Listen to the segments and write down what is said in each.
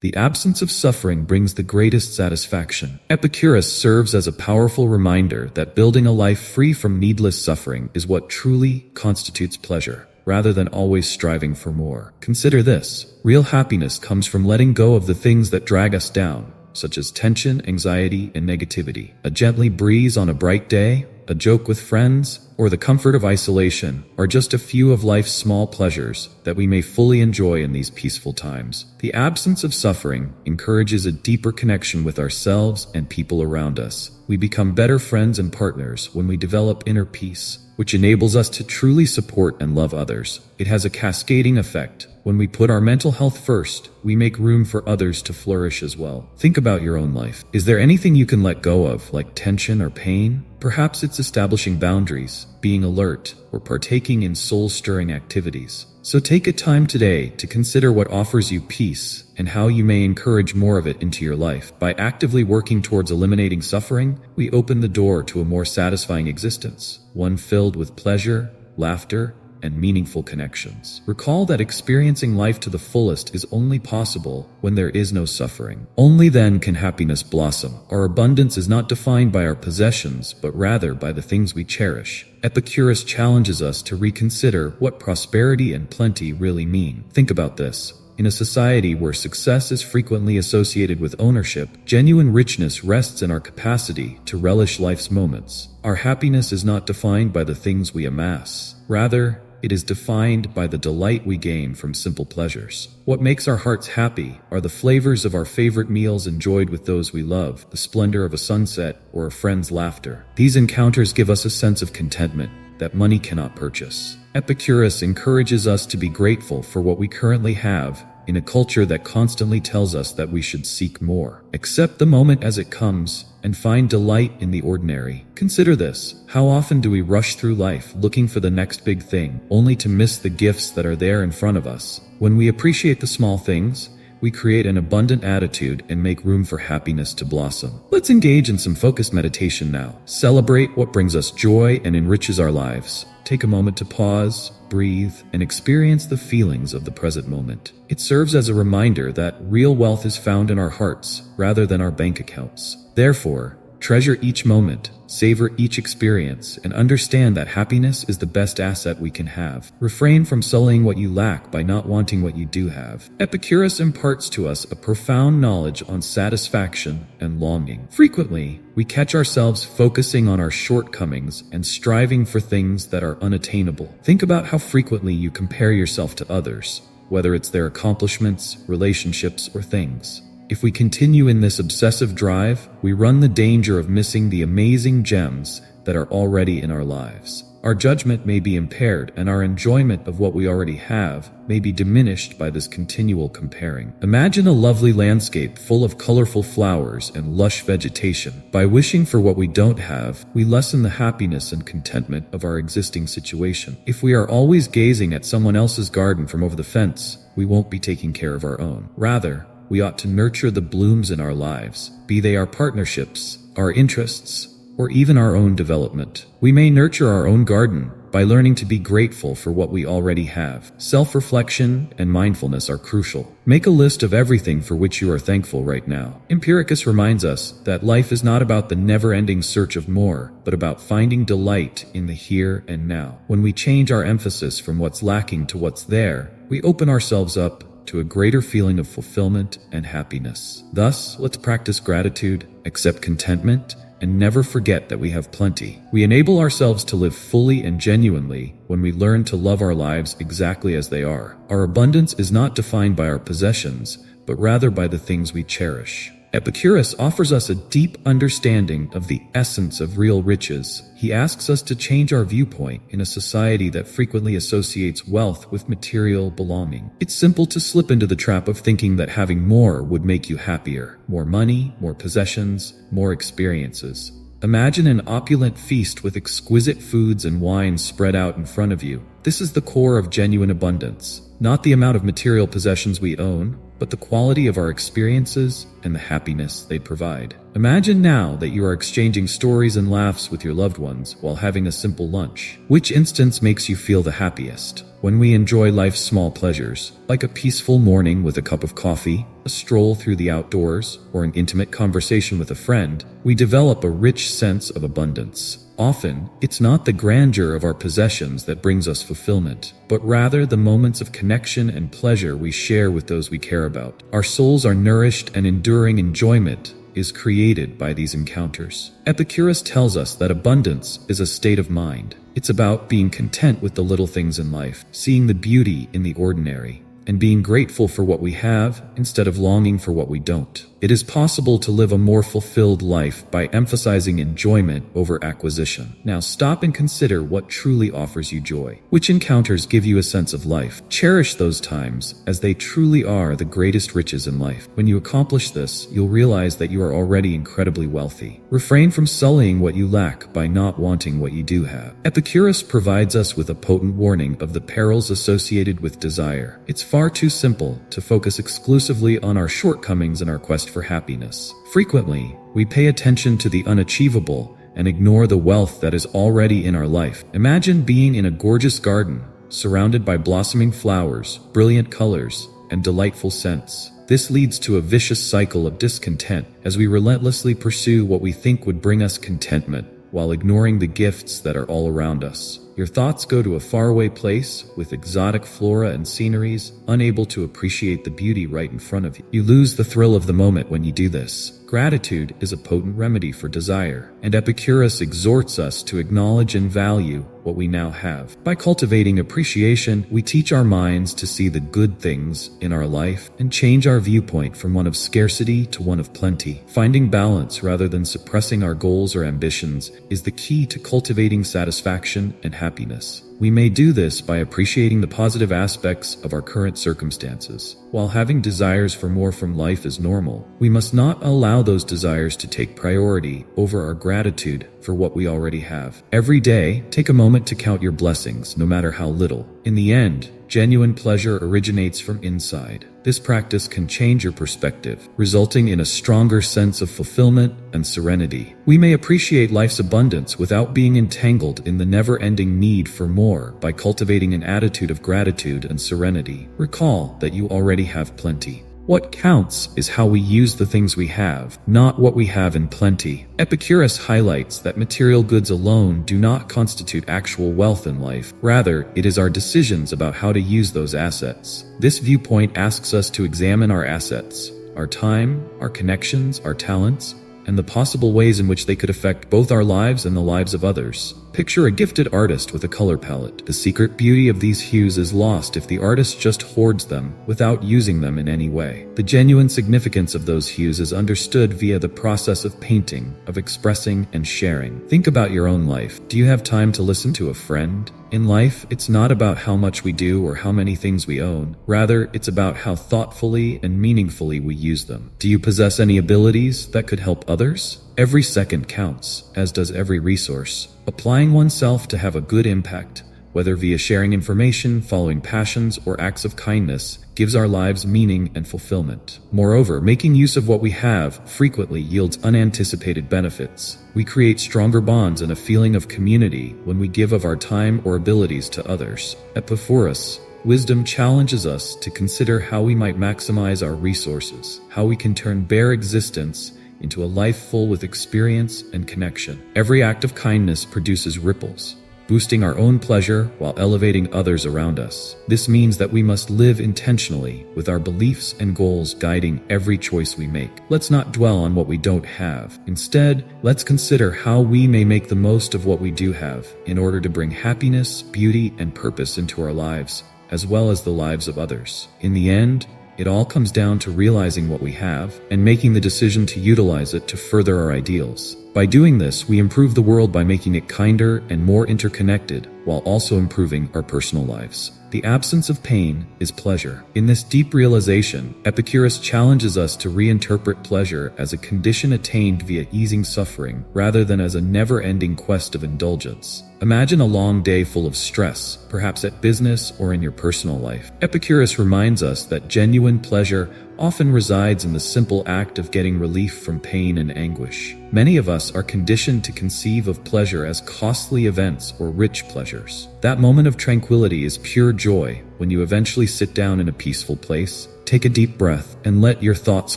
The absence of suffering brings the greatest satisfaction. Epicurus serves as a powerful reminder that building a life free from needless suffering is what truly constitutes pleasure, rather than always striving for more. Consider this: real happiness comes from letting go of the things that drag us down, such as tension, anxiety, and negativity. A gently breeze on a bright day, a joke with friends, or the comfort of isolation are just a few of life's small pleasures that we may fully enjoy in these peaceful times. The absence of suffering encourages a deeper connection with ourselves and people around us. We become better friends and partners when we develop inner peace, which enables us to truly support and love others. It has a cascading effect. When we put our mental health first, we make room for others to flourish as well. Think about your own life. Is there anything you can let go of, like tension or pain? Perhaps it's establishing boundaries, being alert, or partaking in soul-stirring activities. So take a time today to consider what offers you peace and how you may encourage more of it into your life. By actively working towards eliminating suffering, we open the door to a more satisfying existence, one filled with pleasure, laughter, and meaningful connections. Recall that experiencing life to the fullest is only possible when there is no suffering. Only then can happiness blossom. Our abundance is not defined by our possessions, but rather by the things we cherish. Epicurus challenges us to reconsider what prosperity and plenty really mean. Think about this. In a society where success is frequently associated with ownership, genuine richness rests in our capacity to relish life's moments. Our happiness is not defined by the things we amass. Rather, it is defined by the delight we gain from simple pleasures. What makes our hearts happy are the flavors of our favorite meals enjoyed with those we love, the splendor of a sunset, or a friend's laughter. These encounters give us a sense of contentment that money cannot purchase. Epicurus encourages us to be grateful for what we currently have in a culture that constantly tells us that we should seek more. Accept the moment as it comes and find delight in the ordinary. Consider this: how often do we rush through life looking for the next big thing, only to miss the gifts that are there in front of us? When we appreciate the small things, we create an abundant attitude and make room for happiness to blossom. Let's engage in some focused meditation now. Celebrate what brings us joy and enriches our lives. Take a moment to pause, breathe, and experience the feelings of the present moment. It serves as a reminder that real wealth is found in our hearts rather than our bank accounts. Therefore, treasure each moment, savor each experience, and understand that happiness is the best asset we can have. Refrain from sullying what you lack by not wanting what you do have. Epicurus imparts to us a profound knowledge on satisfaction and longing. Frequently, we catch ourselves focusing on our shortcomings and striving for things that are unattainable. Think about how frequently you compare yourself to others, whether it's their accomplishments, relationships, or things. If we continue in this obsessive drive, we run the danger of missing the amazing gems that are already in our lives. Our judgment may be impaired, and our enjoyment of what we already have may be diminished by this continual comparing. Imagine a lovely landscape full of colorful flowers and lush vegetation. By wishing for what we don't have, we lessen the happiness and contentment of our existing situation. If we are always gazing at someone else's garden from over the fence, we won't be taking care of our own. Rather, we ought to nurture the blooms in our lives, be they our partnerships, our interests, or even our own development. We may nurture our own garden by learning to be grateful for what we already have. Self-reflection and mindfulness are crucial. Make a list of everything for which you are thankful right now. Epicurus reminds us that life is not about the never-ending search of more, but about finding delight in the here and now. When we change our emphasis from what's lacking to what's there, we open ourselves up to a greater feeling of fulfillment and happiness. Thus, let's practice gratitude, accept contentment, and never forget that we have plenty. We enable ourselves to live fully and genuinely when we learn to love our lives exactly as they are. Our abundance is not defined by our possessions, but rather by the things we cherish. Epicurus offers us a deep understanding of the essence of real riches. He asks us to change our viewpoint in a society that frequently associates wealth with material belonging. It's simple to slip into the trap of thinking that having more would make you happier. More money, more possessions, more experiences. Imagine an opulent feast with exquisite foods and wines spread out in front of you. This is the core of genuine abundance. Not the amount of material possessions we own, but the quality of our experiences and the happiness they provide. Imagine now that you are exchanging stories and laughs with your loved ones while having a simple lunch. Which instance makes you feel the happiest? When we enjoy life's small pleasures, like a peaceful morning with a cup of coffee, a stroll through the outdoors, or an intimate conversation with a friend, we develop a rich sense of abundance. Often, it's not the grandeur of our possessions that brings us fulfillment, but rather the moments of connection and pleasure we share with those we care about. Our souls are nourished, and enduring enjoyment is created by these encounters. Epicurus tells us that abundance is a state of mind. It's about being content with the little things in life, seeing the beauty in the ordinary, and being grateful for what we have instead of longing for what we don't. It is possible to live a more fulfilled life by emphasizing enjoyment over acquisition. Now stop and consider what truly offers you joy. Which encounters give you a sense of life? Cherish those times, as they truly are the greatest riches in life. When you accomplish this, you'll realize that you are already incredibly wealthy. Refrain from sullying what you lack by not wanting what you do have. Epicurus provides us with a potent warning of the perils associated with desire. It's far too simple to focus exclusively on our shortcomings in our quest for happiness. Frequently, we pay attention to the unachievable and ignore the wealth that is already in our life. Imagine being in a gorgeous garden, surrounded by blossoming flowers, brilliant colors, and delightful scents. This leads to a vicious cycle of discontent as we relentlessly pursue what we think would bring us contentment, while ignoring the gifts that are all around us. Your thoughts go to a faraway place with exotic flora and sceneries, unable to appreciate the beauty right in front of you. You lose the thrill of the moment when you do this. Gratitude is a potent remedy for desire, and Epicurus exhorts us to acknowledge and value what we now have. By cultivating appreciation, we teach our minds to see the good things in our life and change our viewpoint from one of scarcity to one of plenty. Finding balance rather than suppressing our goals or ambitions is the key to cultivating satisfaction and happiness. We may do this by appreciating the positive aspects of our current circumstances. While having desires for more from life is normal, we must not allow those desires to take priority over our gratitude for what we already have. Every day, take a moment to count your blessings, no matter how little. In the end, genuine pleasure originates from inside. This practice can change your perspective, resulting in a stronger sense of fulfillment and serenity. We may appreciate life's abundance without being entangled in the never-ending need for more by cultivating an attitude of gratitude and serenity. Recall that you already have plenty. What counts is how we use the things we have, not what we have in plenty. Epicurus highlights that material goods alone do not constitute actual wealth in life. Rather, it is our decisions about how to use those assets. This viewpoint asks us to examine our assets, our time, our connections, our talents, and the possible ways in which they could affect both our lives and the lives of others. Picture a gifted artist with a color palette. The secret beauty of these hues is lost if the artist just hoards them without using them in any way. The genuine significance of those hues is understood via the process of painting, of expressing, and sharing. Think about your own life. Do you have time to listen to a friend? In life, it's not about how much we do or how many things we own. Rather, it's about how thoughtfully and meaningfully we use them. Do you possess any abilities that could help others? Every second counts, as does every resource. Applying oneself to have a good impact, whether via sharing information, following passions, or acts of kindness, gives our lives meaning and fulfillment. Moreover, making use of what we have frequently yields unanticipated benefits. We create stronger bonds and a feeling of community when we give of our time or abilities to others. Epicurus' wisdom challenges us to consider how we might maximize our resources, how we can turn bare existence into a life full with experience and connection. Every act of kindness produces ripples, boosting our own pleasure while elevating others around us. This means that we must live intentionally, with our beliefs and goals guiding every choice we make. Let's not dwell on what we don't have. Instead, let's consider how we may make the most of what we do have in order to bring happiness, beauty, and purpose into our lives, as well as the lives of others. In the end, it all comes down to realizing what we have and making the decision to utilize it to further our ideals. By doing this, we improve the world by making it kinder and more interconnected, while also improving our personal lives. The absence of pain is pleasure. In this deep realization, Epicurus challenges us to reinterpret pleasure as a condition attained via easing suffering, rather than as a never-ending quest of indulgence. Imagine a long day full of stress, perhaps at business or in your personal life. Epicurus reminds us that genuine pleasure often resides in the simple act of getting relief from pain and anguish. Many of us are conditioned to conceive of pleasure as costly events or rich pleasures. That moment of tranquility is pure joy when you eventually sit down in a peaceful place, take a deep breath, and let your thoughts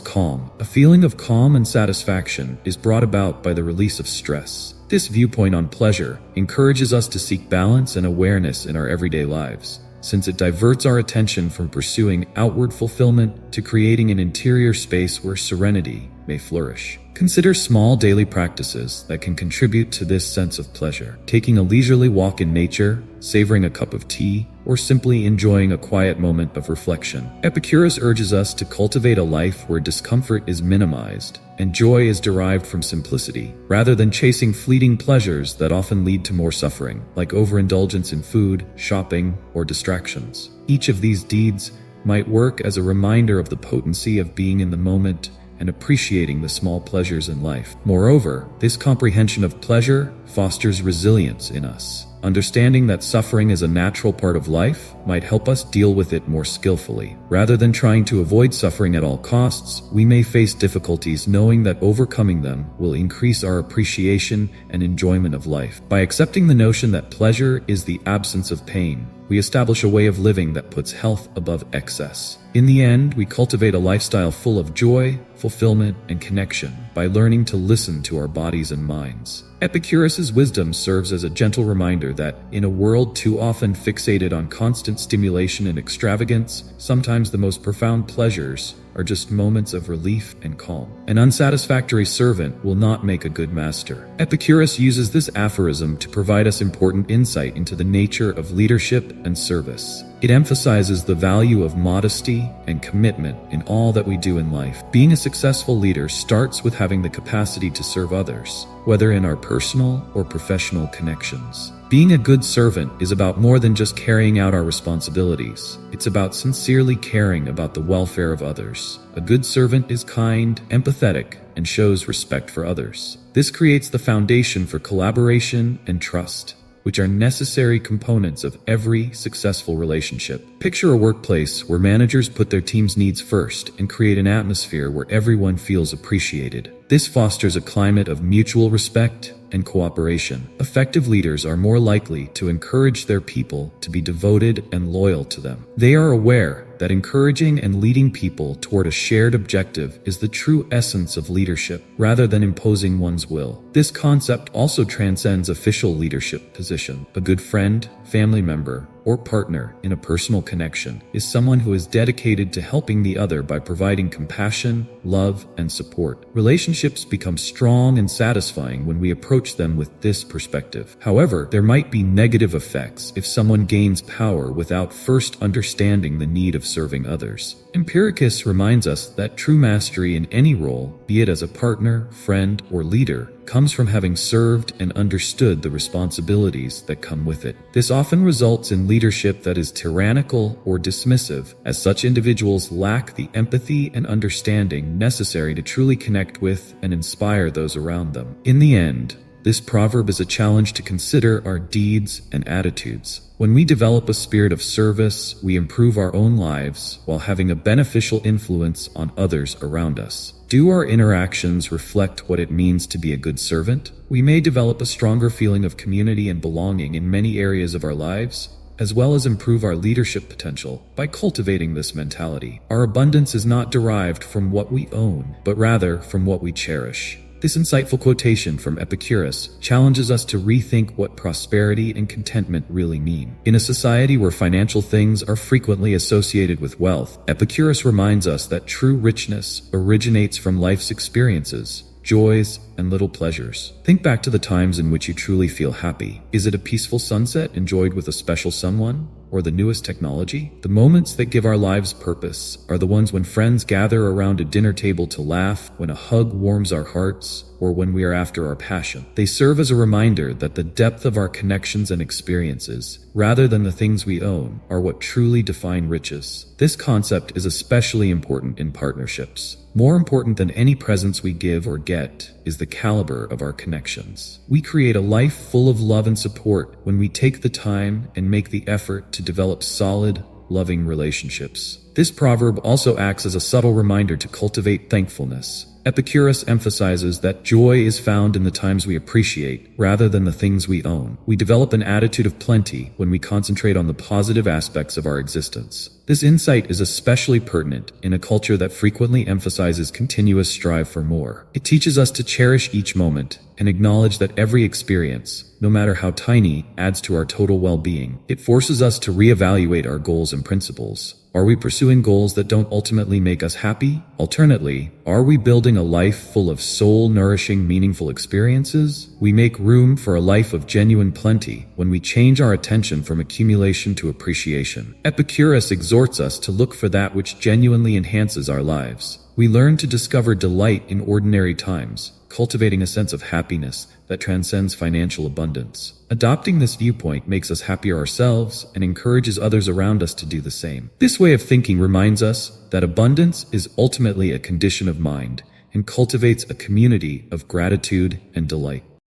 calm. A feeling of calm and satisfaction is brought about by the release of stress. This viewpoint on pleasure encourages us to seek balance and awareness in our everyday lives, since it diverts our attention from pursuing outward fulfillment to creating an interior space where serenity may flourish. Consider small daily practices that can contribute to this sense of pleasure. Taking a leisurely walk in nature, savoring a cup of tea, or simply enjoying a quiet moment of reflection. Epicurus urges us to cultivate a life where discomfort is minimized and joy is derived from simplicity, rather than chasing fleeting pleasures that often lead to more suffering, like overindulgence in food, shopping, or distractions. Each of these deeds might work as a reminder of the potency of being in the moment and appreciating the small pleasures in life. Moreover, this comprehension of pleasure fosters resilience in us. Understanding that suffering is a natural part of life might help us deal with it more skillfully. Rather than trying to avoid suffering at all costs, we may face difficulties knowing that overcoming them will increase our appreciation and enjoyment of life. By accepting the notion that pleasure is the absence of pain, we establish a way of living that puts health above excess. In the end, we cultivate a lifestyle full of joy, fulfillment, and connection by learning to listen to our bodies and minds. Epicurus's wisdom serves as a gentle reminder that, in a world too often fixated on constant stimulation and extravagance, sometimes the most profound pleasures are just moments of relief and calm. An unsatisfactory servant will not make a good master. Epicurus uses this aphorism to provide us important insight into the nature of leadership and service. It emphasizes the value of modesty and commitment in all that we do in life. Being a successful leader starts with having the capacity to serve others, whether in our personal or professional connections. Being a good servant is about more than just carrying out our responsibilities. It's about sincerely caring about the welfare of others. A good servant is kind, empathetic, and shows respect for others. This creates the foundation for collaboration and trust, which are necessary components of every successful relationship. Picture a workplace where managers put their team's needs first and create an atmosphere where everyone feels appreciated. This fosters a climate of mutual respect and cooperation. Effective leaders are more likely to encourage their people to be devoted and loyal to them. They are aware that encouraging and leading people toward a shared objective is the true essence of leadership, rather than imposing one's will. This concept also transcends official leadership position. A good friend, family member, or partner in a personal connection is someone who is dedicated to helping the other by providing compassion, love, and support. Relationships become strong and satisfying when we approach them with this perspective. However, there might be negative effects if someone gains power without first understanding the need of serving others. Epicurus reminds us that true mastery in any role, be it as a partner, friend, or leader, comes from having served and understood the responsibilities that come with it. This often results in leadership that is tyrannical or dismissive, as such individuals lack the empathy and understanding necessary to truly connect with and inspire those around them. In the end, this proverb is a challenge to consider our deeds and attitudes. When we develop a spirit of service, we improve our own lives while having a beneficial influence on others around us. Do our interactions reflect what it means to be a good servant? We may develop a stronger feeling of community and belonging in many areas of our lives, as well as improve our leadership potential by cultivating this mentality. Our abundance is not derived from what we own, but rather from what we cherish. This insightful quotation from Epicurus challenges us to rethink what prosperity and contentment really mean. In a society where financial things are frequently associated with wealth, Epicurus reminds us that true richness originates from life's experiences, joys, and little pleasures. Think back to the times in which you truly feel happy. Is it a peaceful sunset enjoyed with a special someone? Or the newest technology? The moments that give our lives purpose are the ones when friends gather around a dinner table to laugh, when a hug warms our hearts, or when we are after our passion. They serve as a reminder that the depth of our connections and experiences, rather than the things we own, are what truly define riches. This concept is especially important in partnerships. More important than any presents we give or get is the caliber of our connections. We create a life full of love and support when we take the time and make the effort to develop solid, loving relationships. This proverb also acts as a subtle reminder to cultivate thankfulness. Epicurus emphasizes that joy is found in the times we appreciate, rather than the things we own. We develop an attitude of plenty when we concentrate on the positive aspects of our existence. This insight is especially pertinent in a culture that frequently emphasizes continuous strive for more. It teaches us to cherish each moment and acknowledge that every experience, no matter how tiny, adds to our total well-being. It forces us to reevaluate our goals and principles. Are we pursuing goals that don't ultimately make us happy? Alternately, are we building a life full of soul-nourishing, meaningful experiences? We make room for a life of genuine plenty when we change our attention from accumulation to appreciation. Epicurus exhorts us to look for that which genuinely enhances our lives. We learn to discover delight in ordinary times, cultivating a sense of happiness that transcends financial abundance. Adopting this viewpoint makes us happier ourselves and encourages others around us to do the same. This way of thinking reminds us that abundance is ultimately a condition of mind and cultivates a community of gratitude and delight.